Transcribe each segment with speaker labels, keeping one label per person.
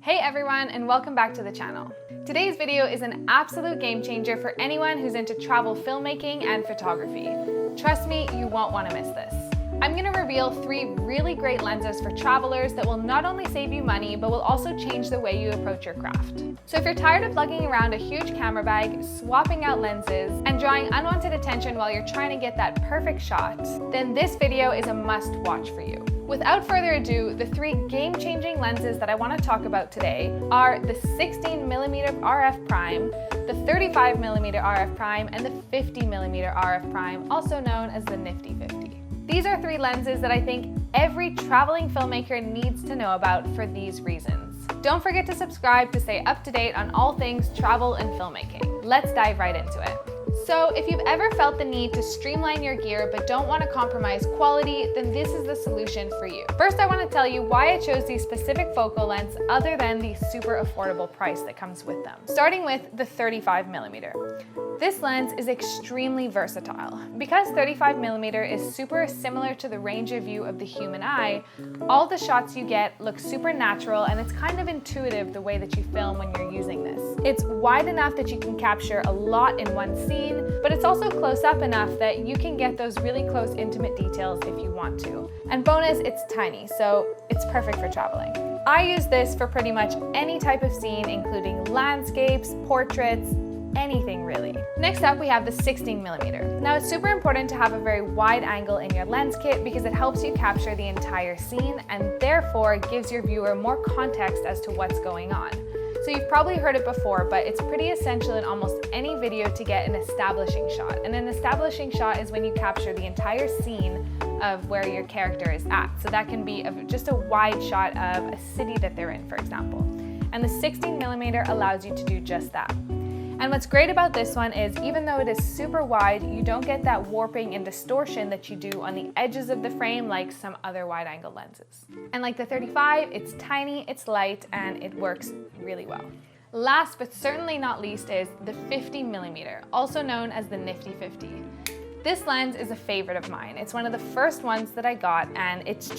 Speaker 1: Hey everyone, and welcome back to the channel. Today's video is an absolute game changer for anyone who's into travel filmmaking and photography. Trust me, you won't want to miss this. I'm going to reveal 3 really great lenses for travelers that will not only save you money, but will also change the way you approach your craft. So if you're tired of lugging around a huge camera bag, swapping out lenses, and drawing unwanted attention while you're trying to get that perfect shot, then this video is a must-watch for you. Without further ado, the 3 game-changing lenses that I want to talk about today are the 16mm RF prime, the 35mm RF prime, and the 50mm RF prime, also known as the Nifty 50. These are 3 lenses that I think every traveling filmmaker needs to know about for these reasons. Don't forget to subscribe to stay up to date on all things travel and filmmaking. Let's dive right into it. So if you've ever felt the need to streamline your gear but don't want to compromise quality, then this is the solution for you. First, I want to tell you why I chose these specific focal lengths other than the super affordable price that comes with them. Starting with the 35mm. This lens is extremely versatile. Because 35mm is super similar to the range of view of the human eye, all the shots you get look super natural, and it's kind of intuitive the way that you film when you're using this. It's wide enough that you can capture a lot in one scene, but it's also close up enough that you can get those really close intimate details if you want to. And bonus, it's tiny, so it's perfect for traveling. I use this for pretty much any type of scene, including landscapes, portraits, anything really. Next up, we have the 16mm. Now, it's super important to have a very wide angle in your lens kit because it helps you capture the entire scene and therefore gives your viewer more context as to what's going on. So you've probably heard it before, but it's pretty essential in almost any video to get an establishing shot. And an establishing shot is when you capture the entire scene of where your character is at. So that can be just a wide shot of a city that they're in, for example. And the 16mm allows you to do just that. And what's great about this one is even though it is super wide, you don't get that warping and distortion that you do on the edges of the frame like some other wide angle lenses. And like the 35, it's tiny, it's light, and it works really well. Last but certainly not least is the 50mm, also known as the Nifty 50. This lens is a favorite of mine. It's one of the first ones that I got, and it's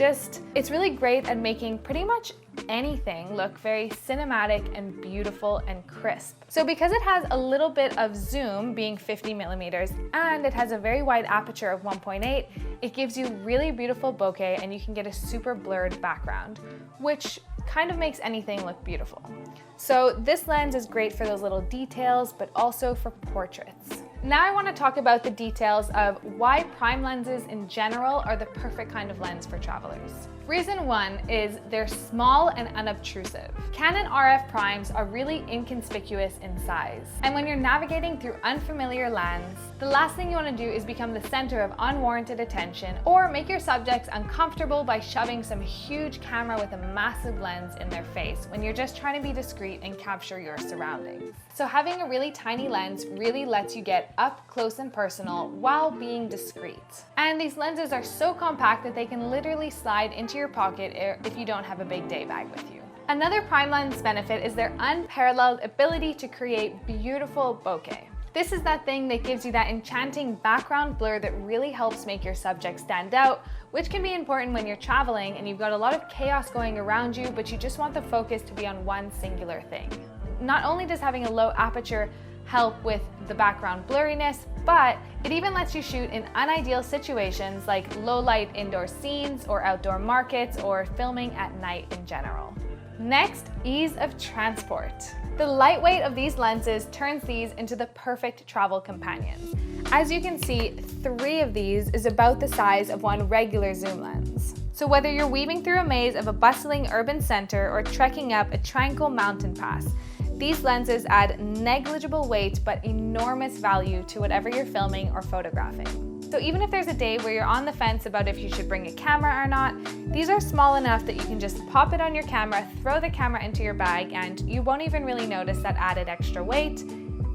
Speaker 1: really great at making pretty much anything look very cinematic and beautiful and crisp. So because it has a little bit of zoom, being 50mm, and it has a very wide aperture of 1.8, it gives you really beautiful bokeh, and you can get a super blurred background, which kind of makes anything look beautiful. So this lens is great for those little details, but also for portraits. Now I want to talk about the details of why prime lenses in general are the perfect kind of lens for travelers. Reason 1 is they're small and unobtrusive. Canon RF primes are really inconspicuous in size. And when you're navigating through unfamiliar lands, the last thing you want to do is become the center of unwarranted attention or make your subjects uncomfortable by shoving some huge camera with a massive lens in their face when you're just trying to be discreet and capture your surroundings. So having a really tiny lens really lets you get up close and personal while being discreet. And these lenses are so compact that they can literally slide into your pocket if you don't have a big day bag with you. Another prime lens benefit is their unparalleled ability to create beautiful bokeh. This is that thing that gives you that enchanting background blur that really helps make your subject stand out, which can be important when you're traveling and you've got a lot of chaos going around you, but you just want the focus to be on one singular thing. Not only does having a low aperture help with the background blurriness, but it even lets you shoot in unideal situations like low light indoor scenes or outdoor markets or filming at night in general. Next, ease of transport. The lightweight of these lenses turns these into the perfect travel companions. As you can see, 3 of these is about the size of one regular zoom lens. So whether you're weaving through a maze of a bustling urban center or trekking up a tranquil mountain pass, these lenses add negligible weight but enormous value to whatever you're filming or photographing. So even if there's a day where you're on the fence about if you should bring a camera or not, these are small enough that you can just pop it on your camera, throw the camera into your bag, and you won't even really notice that added extra weight.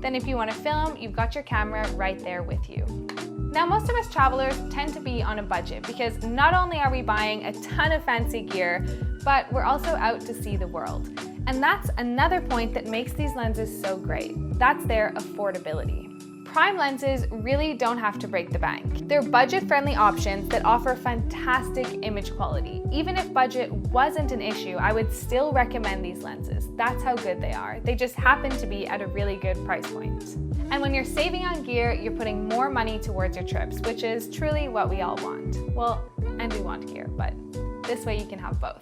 Speaker 1: Then if you want to film, you've got your camera right there with you. Now, most of us travelers tend to be on a budget because not only are we buying a ton of fancy gear, but we're also out to see the world. And that's another point that makes these lenses so great. That's their affordability. Prime lenses really don't have to break the bank. They're budget-friendly options that offer fantastic image quality. Even if budget wasn't an issue, I would still recommend these lenses. That's how good they are. They just happen to be at a really good price point. And when you're saving on gear, you're putting more money towards your trips, which is truly what we all want. Well, and we want gear, but this way you can have both.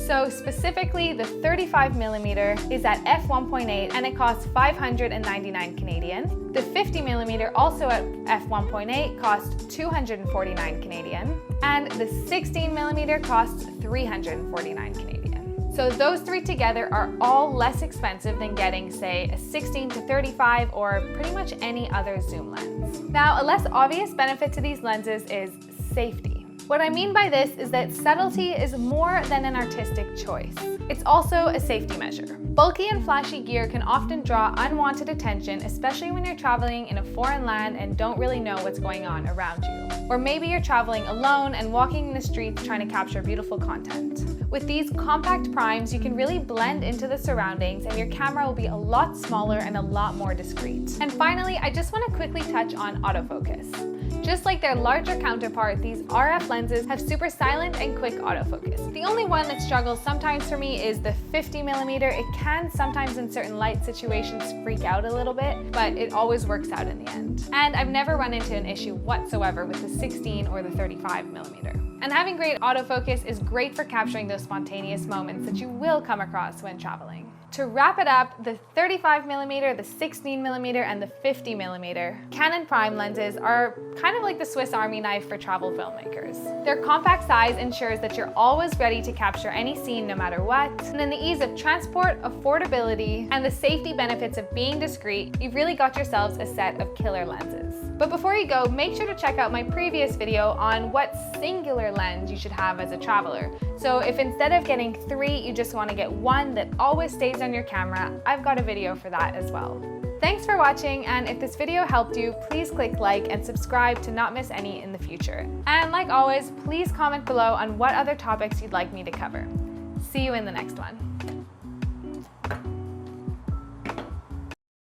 Speaker 1: So specifically, the 35mm is at f1.8 and it costs 599 Canadian. The 50mm, also at f1.8, costs 249 Canadian. And the 16mm costs 349 Canadian. So those three together are all less expensive than getting, say, a 16 to 35 or pretty much any other zoom lens. Now, a less obvious benefit to these lenses is safety. What I mean by this is that subtlety is more than an artistic choice. It's also a safety measure. Bulky and flashy gear can often draw unwanted attention, especially when you're traveling in a foreign land and don't really know what's going on around you. Or maybe you're traveling alone and walking in the streets trying to capture beautiful content. With these compact primes, you can really blend into the surroundings and your camera will be a lot smaller and a lot more discreet. And finally, I just want to quickly touch on autofocus. Just like their larger counterpart, these RF lenses have super silent and quick autofocus. The only one that struggles sometimes for me is the 50mm. It can sometimes in certain light situations freak out a little bit, but it always works out in the end. And I've never run into an issue whatsoever with the 16 or the 35mm. And having great autofocus is great for capturing those spontaneous moments that you will come across when traveling. To wrap it up, the 35mm, the 16mm, and the 50mm Canon prime lenses are kind of like the Swiss Army knife for travel filmmakers. Their compact size ensures that you're always ready to capture any scene no matter what. And then the ease of transport, affordability, and the safety benefits of being discreet, you've really got yourselves a set of killer lenses. But before you go, make sure to check out my previous video on what singular lens you should have as a traveler. So if instead of getting 3, you just want to get one that always stays on your camera, I've got a video for that as well. Thanks for watching, and if this video helped you, please click like and subscribe to not miss any in the future. And like always, please comment below on what other topics you'd like me to cover. See you in the next one.